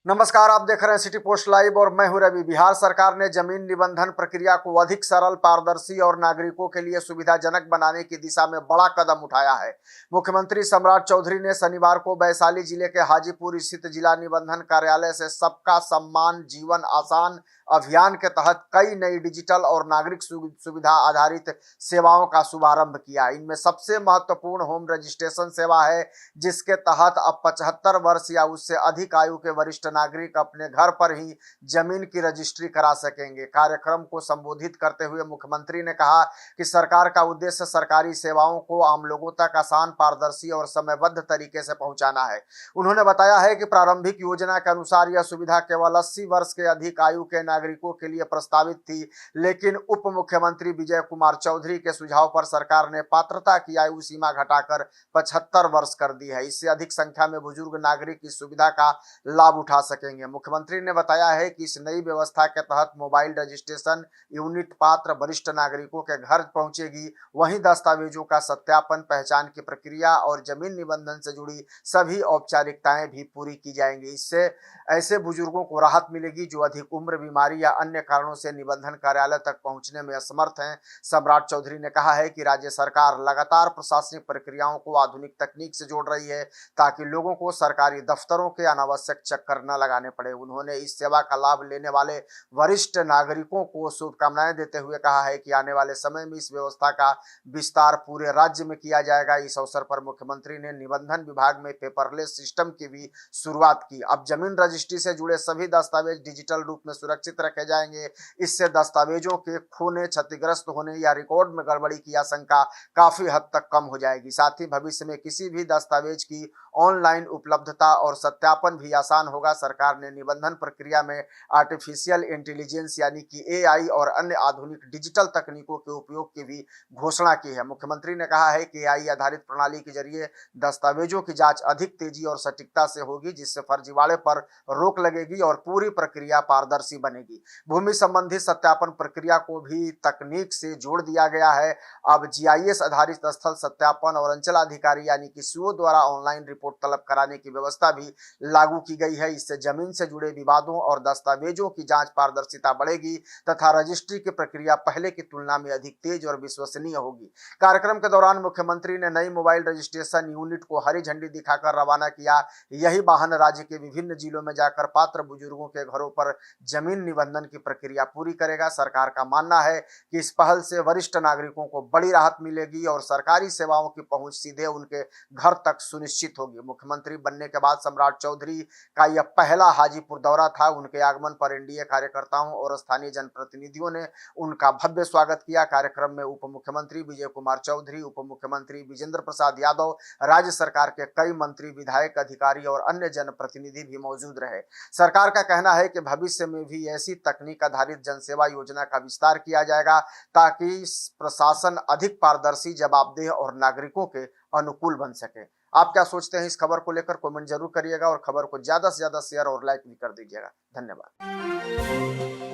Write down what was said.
नमस्कार, आप देख रहे हैं सिटी पोस्ट लाइव और मैं हूं रवि। बिहार सरकार ने जमीन निबंधन प्रक्रिया को अधिक सरल, पारदर्शी और नागरिकों के लिए सुविधाजनक बनाने की दिशा में बड़ा कदम उठाया है। मुख्यमंत्री सम्राट चौधरी ने शनिवार को वैशाली जिले के हाजीपुर स्थित जिला निबंधन कार्यालय से सबका सम्मान जीवन आसान अभियान के तहत कई नई डिजिटल और नागरिक सुविधा आधारित सेवाओं का शुभारंभ किया। इनमें सबसे महत्वपूर्ण होम रजिस्ट्रेशन सेवा है, जिसके तहत अब 75 वर्ष या उससे अधिक आयु के वरिष्ठ नागरिक अपने घर पर ही जमीन की रजिस्ट्री करा सकेंगे। कार्यक्रम को संबोधित करते हुए मुख्यमंत्री ने कहा कि सरकार का उद्देश्य सरकारी सेवाओं को आम लोगों तक आसान, पारदर्शी और समयबद्ध तरीके से पहुंचाना है। उन्होंने बताया है कि प्रारंभिक योजना के अनुसार यह सुविधा केवल 80 वर्ष के अधिक आयु के नागरिकों के लिए प्रस्तावित थी, लेकिन उप मुख्यमंत्री विजय कुमार चौधरी के सुझाव पर सरकार ने पात्रता की आयु सीमा घटाकर 75 वर्ष कर दी है। इससे अधिक संख्या में बुजुर्ग नागरिक इस सुविधा का लाभ उठा सकेंगे। मुख्यमंत्री ने बताया है कि इस नई व्यवस्था के तहत मोबाइल रजिस्ट्रेशन यूनिट पात्र वरिष्ठ नागरिकों के घर पहुंचेगी। वहीं दस्तावेजों का सत्यापन, पहचान की प्रक्रिया और जमीन निबंधन से जुड़ी सभी औपचारिकताएं भी पूरी की जाएंगी। इससे ऐसे बुजुर्गों को राहत मिलेगी जो अधिक उम्र, बीमारी या अन्य कारणों से निबंधन कार्यालय तक पहुंचने में असमर्थ हैं। सम्राट चौधरी ने कहा है कि राज्य सरकार लगातार प्रशासनिक प्रक्रियाओं को आधुनिक तकनीक से जोड़ रही है, ताकि लोगों को सरकारी दफ्तरों के अनावश्यक चक्कर न लगाने पड़े। उन्होंने इस सेवा का लाभ लेने वाले वरिष्ठ नागरिकों को शुभकामनाएं देते हुए कहा है कि आने वाले समय में इस व्यवस्था का विस्तार पूरे राज्य में किया जाएगा। इस अवसर पर मुख्यमंत्री ने निबंधन विभाग में पेपरलेस सिस्टम की भी शुरुआत की। अब जमीन रजिस्ट्री से जुड़े सभी दस्तावेज डिजिटल रूप में सुरक्षित रखे जाएंगे। इससे दस्तावेजों के खोने, क्षतिग्रस्त होने या रिकॉर्ड में गड़बड़ी की आशंका काफी हद तक कम हो जाएगी। साथ ही भविष्य में किसी भी दस्तावेज की ऑनलाइन उपलब्धता और सत्यापन भी आसान होगा। सरकार ने निबंधन प्रक्रिया में आर्टिफिशियल इंटेलिजेंस यानी कि एआई और अन्य आधुनिक डिजिटल तकनीकों के उपयोग की भी घोषणा की है। मुख्यमंत्री ने कहा है कि एआई आधारित प्रणाली के जरिए दस्तावेजों की जांच अधिक तेजी और सटीकता से होगी, जिससे फर्जीवाड़े पर रोक लगेगी और पूरी प्रक्रिया पारदर्शी बनेगी। भूमि संबंधी सत्यापन प्रक्रिया को भी तकनीक से जोड़ दिया गया है। अब जीआईएस आधारित स्थल सत्यापन और अंचलाधिकारी यानी कि सीओ द्वारा ऑनलाइन रिपोर्ट तलब कराने की व्यवस्था भी लागू की गई है। इससे जमीन से जुड़े विवादों और दस्तावेजों की जांच पारदर्शिता बढ़ेगी तथा रजिस्ट्री की प्रक्रिया पहले की तुलना में अधिक तेज और विश्वसनीय होगी। कार्यक्रम के दौरान मुख्यमंत्री ने नई मोबाइल रजिस्ट्रेशन यूनिट को हरी झंडी दिखाकर रवाना किया। यही वाहन राज्य के विभिन्न जिलों में जाकर पात्र बुजुर्गों के घरों पर जमीन निबंधन की प्रक्रिया पूरी करेगा। सरकार का मानना है कि इस पहल से वरिष्ठ नागरिकों को बड़ी राहत मिलेगी और सरकारी सेवाओं की पहुंच सीधे उनके घर तक सुनिश्चित होगी। मुख्यमंत्री बनने के बाद सम्राट चौधरी का यह पहला हाजीपुर दौरा था। उनके आगमन पर एनडीए कार्यकर्ताओं और स्थानीय जनप्रतिनिधियों ने उनका भव्य स्वागत किया। कार्यक्रम में उप मुख्यमंत्री विजय कुमार चौधरी, उप मुख्यमंत्री विजेंद्र प्रसाद यादव, राज्य सरकार के कई मंत्री, विधायक, अधिकारी और अन्य जनप्रतिनिधि भी मौजूद रहे। सरकार का कहना है कि भविष्य में भी ऐसी तकनीक आधारित जनसेवा योजना का विस्तार किया जाएगा, ताकि प्रशासन अधिक पारदर्शी, जवाबदेह और नागरिकों के अनुकूल बन सके। आप क्या सोचते हैं इस खबर को लेकर? कमेंट जरूर करिएगा और खबर को ज्यादा से ज्यादा शेयर और लाइक भी कर दीजिएगा। धन्यवाद।